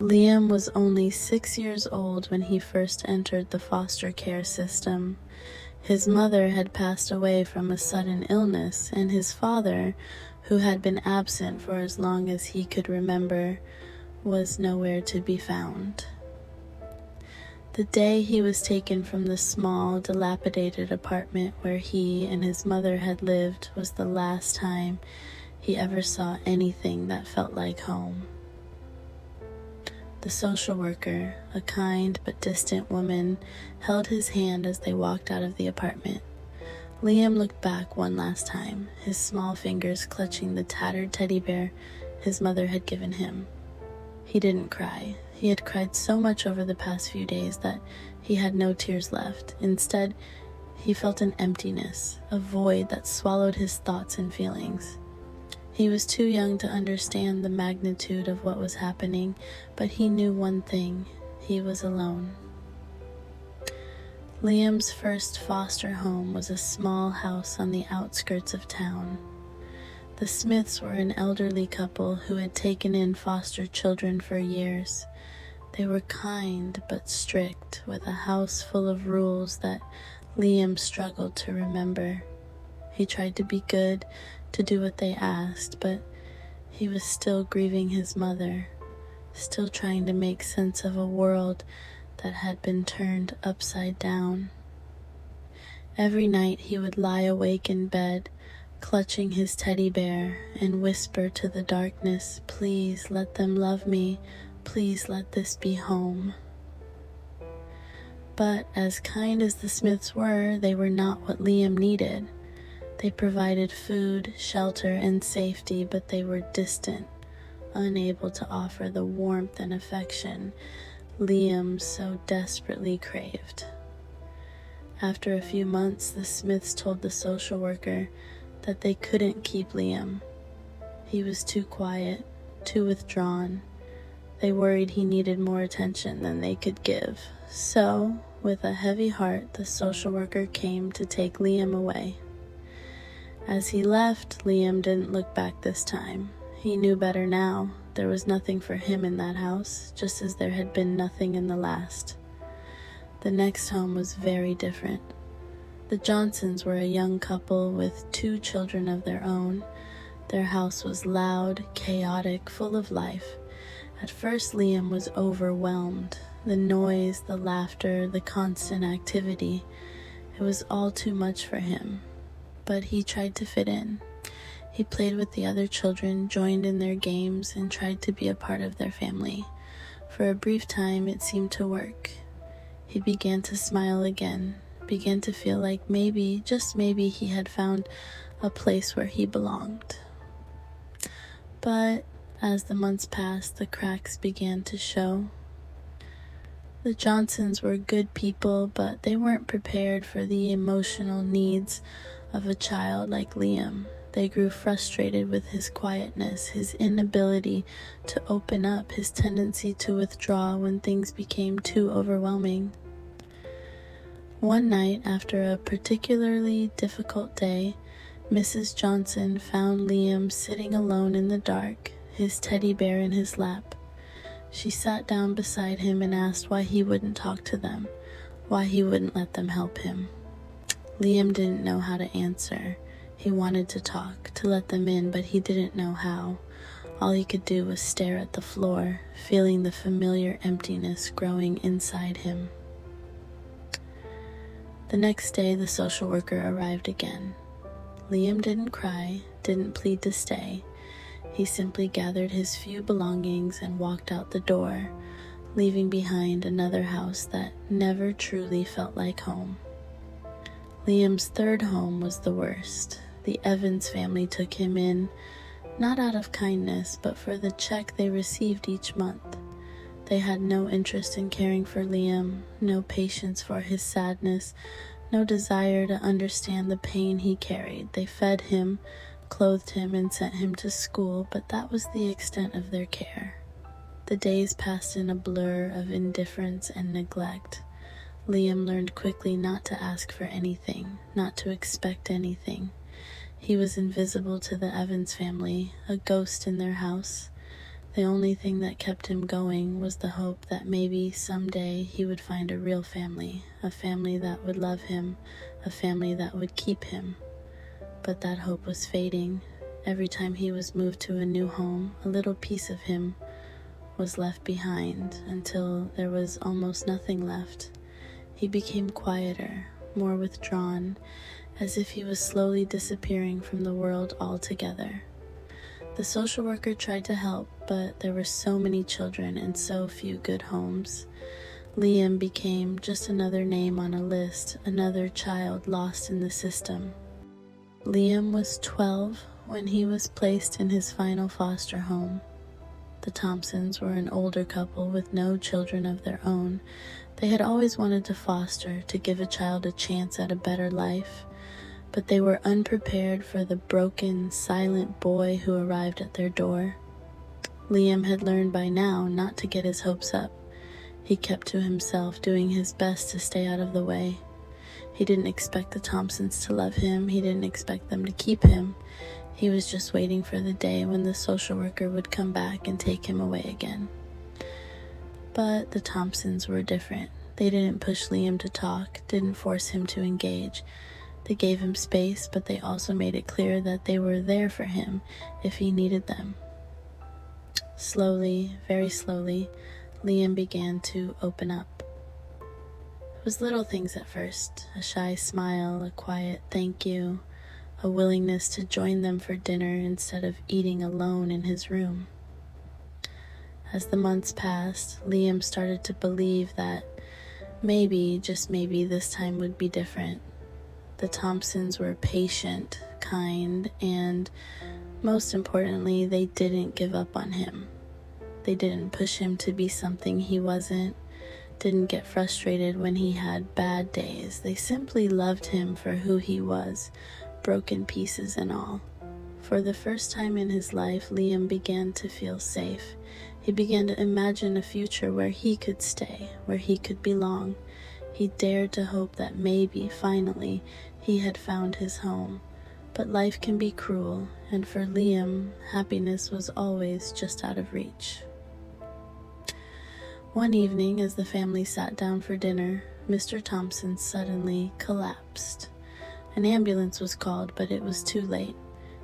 Liam was only 6 years old when he first entered the foster care system. His mother had passed away from a sudden illness, and his father, who had been absent for as long as he could remember, was nowhere to be found. The day he was taken from the small, dilapidated apartment where he and his mother had lived was the last time he ever saw anything that felt like home. The social worker, a kind but distant woman, held his hand as they walked out of the apartment. Liam looked back one last time, his small fingers clutching the tattered teddy bear his mother had given him. He didn't cry. He had cried so much over the past few days that he had no tears left. Instead, he felt an emptiness, a void that swallowed his thoughts and feelings. He was too young to understand the magnitude of what was happening, but he knew one thing: he was alone. Liam's first foster home was a small house on the outskirts of town. The Smiths were an elderly couple who had taken in foster children for years. They were kind but strict, with a house full of rules that Liam struggled to remember. He tried to be good, to do what they asked, but he was still grieving his mother, still trying to make sense of a world that had been turned upside down. Every night he would lie awake in bed, clutching his teddy bear, and whisper to the darkness, "Please let them love me. Please let this be home." But as kind as the Smiths were, they were not what Liam needed. They provided food, shelter, and safety, but they were distant, unable to offer the warmth and affection Liam so desperately craved. After a few months, the Smiths told the social worker that they couldn't keep Liam. He was too quiet, too withdrawn. They worried he needed more attention than they could give. So, with a heavy heart, the social worker came to take Liam away. As he left, Liam didn't look back this time. He knew better now. There was nothing for him in that house, just as there had been nothing in the last. The next home was very different. The Johnsons were a young couple with 2 children of their own. Their house was loud, chaotic, full of life. At first, Liam was overwhelmed. The noise, the laughter, the constant activity. It was all too much for him. But he tried to fit in. He played with the other children, joined in their games, and tried to be a part of their family. For a brief time, it seemed to work. He began to smile again, began to feel like maybe, just maybe, he had found a place where he belonged. But as the months passed, the cracks began to show. The Johnsons were good people, but they weren't prepared for the emotional needs of a child like Liam. They grew frustrated with his quietness, his inability to open up, his tendency to withdraw when things became too overwhelming. One night, after a particularly difficult day, Mrs. Johnson found Liam sitting alone in the dark, his teddy bear in his lap. She sat down beside him and asked why he wouldn't talk to them, why he wouldn't let them help him. Liam didn't know how to answer. He wanted to talk, to let them in, but he didn't know how. All he could do was stare at the floor, feeling the familiar emptiness growing inside him. The next day, the social worker arrived again. Liam didn't cry, didn't plead to stay. He simply gathered his few belongings and walked out the door, leaving behind another house that never truly felt like home. Liam's third home was the worst. The Evans family took him in, not out of kindness, but for the check they received each month. They had no interest in caring for Liam, no patience for his sadness, no desire to understand the pain he carried. They fed him, clothed him, and sent him to school, but that was the extent of their care. The days passed in a blur of indifference and neglect. Liam learned quickly not to ask for anything, not to expect anything. He was invisible to the Evans family, a ghost in their house. The only thing that kept him going was the hope that maybe someday he would find a real family, a family that would love him, a family that would keep him. But that hope was fading. Every time he was moved to a new home, a little piece of him was left behind until there was almost nothing left. He became quieter, more withdrawn, as if he was slowly disappearing from the world altogether. The social worker tried to help, but there were so many children and so few good homes. Liam became just another name on a list, another child lost in the system. Liam was 12 when he was placed in his final foster home. The Thompsons were an older couple with no children of their own. They had always wanted to foster, to give a child a chance at a better life, but they were unprepared for the broken, silent boy who arrived at their door. Liam had learned by now not to get his hopes up. He kept to himself, doing his best to stay out of the way. He didn't expect the Thompsons to love him. He didn't expect them to keep him. He was just waiting for the day when the social worker would come back and take him away again. But the Thompsons were different. They didn't push Liam to talk, didn't force him to engage. They gave him space, but they also made it clear that they were there for him if he needed them. Slowly, very slowly, Liam began to open up. It was little things at first, a shy smile, a quiet thank you, a willingness to join them for dinner instead of eating alone in his room. As the months passed, Liam started to believe that maybe, just maybe, this time would be different. The Thompsons were patient, kind, and most importantly, they didn't give up on him. They didn't push him to be something he wasn't, didn't get frustrated when he had bad days. They simply loved him for who he was, broken pieces and all. For the first time in his life, Liam began to feel safe. He began to imagine a future where he could stay, where he could belong. He dared to hope that maybe, finally, he had found his home. But life can be cruel, and for Liam, happiness was always just out of reach. One evening, as the family sat down for dinner, Mr. Thompson suddenly collapsed. An ambulance was called, but it was too late.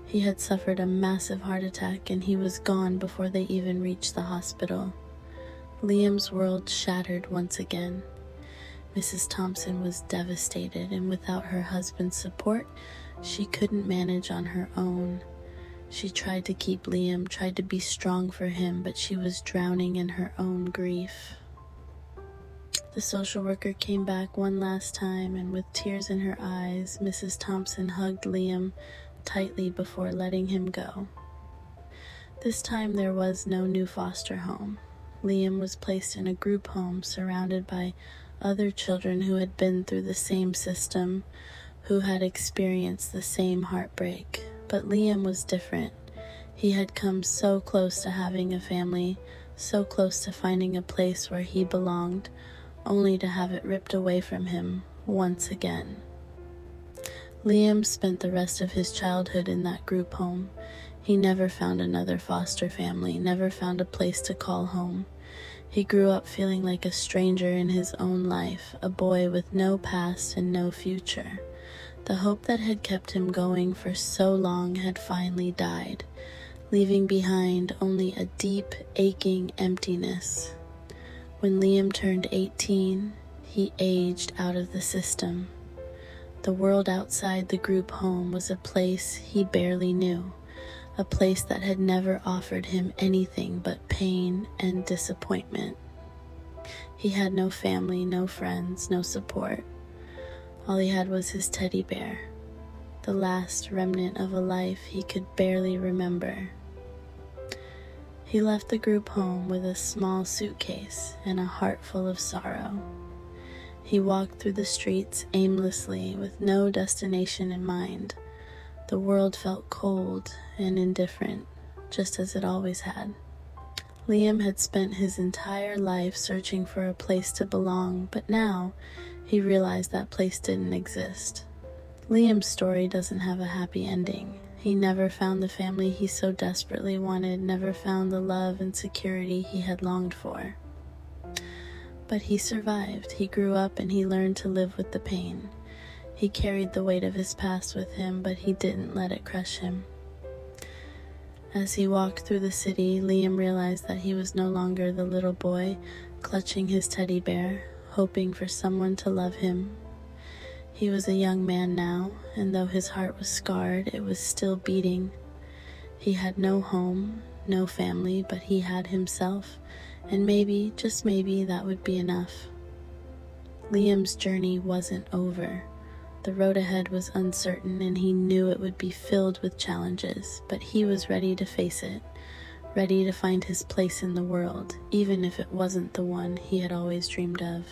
He had suffered a massive heart attack, and he was gone before they even reached the hospital. Liam's world shattered once again. Mrs. Thompson was devastated, and without her husband's support, she couldn't manage on her own. She tried to keep Liam, tried to be strong for him, but she was drowning in her own grief. The social worker came back one last time, and with tears in her eyes, Mrs. Thompson hugged Liam tightly before letting him go. This time there was no new foster home. Liam was placed in a group home surrounded by other children who had been through the same system, who had experienced the same heartbreak. But Liam was different. He had come so close to having a family, so close to finding a place where he belonged, only to have it ripped away from him once again. Liam spent the rest of his childhood in that group home. He never found another foster family, never found a place to call home. He grew up feeling like a stranger in his own life, a boy with no past and no future. The hope that had kept him going for so long had finally died, leaving behind only a deep, aching emptiness. When Liam turned 18, he aged out of the system. The world outside the group home was a place he barely knew, a place that had never offered him anything but pain and disappointment. He had no family, no friends, no support. All he had was his teddy bear, the last remnant of a life he could barely remember. He left the group home with a small suitcase and a heart full of sorrow. He walked through the streets aimlessly with no destination in mind. The world felt cold and indifferent, just as it always had. Liam had spent his entire life searching for a place to belong, but now he realized that place didn't exist. Liam's story doesn't have a happy ending. He never found the family he so desperately wanted, never found the love and security he had longed for. But he survived. He grew up and he learned to live with the pain. He carried the weight of his past with him, but he didn't let it crush him. As he walked through the city, Liam realized that he was no longer the little boy clutching his teddy bear, hoping for someone to love him. He was a young man now, and though his heart was scarred, it was still beating. He had no home, no family, but he had himself, and maybe, just maybe, that would be enough. Liam's journey wasn't over. The road ahead was uncertain, and he knew it would be filled with challenges, but he was ready to face it, ready to find his place in the world, even if it wasn't the one he had always dreamed of.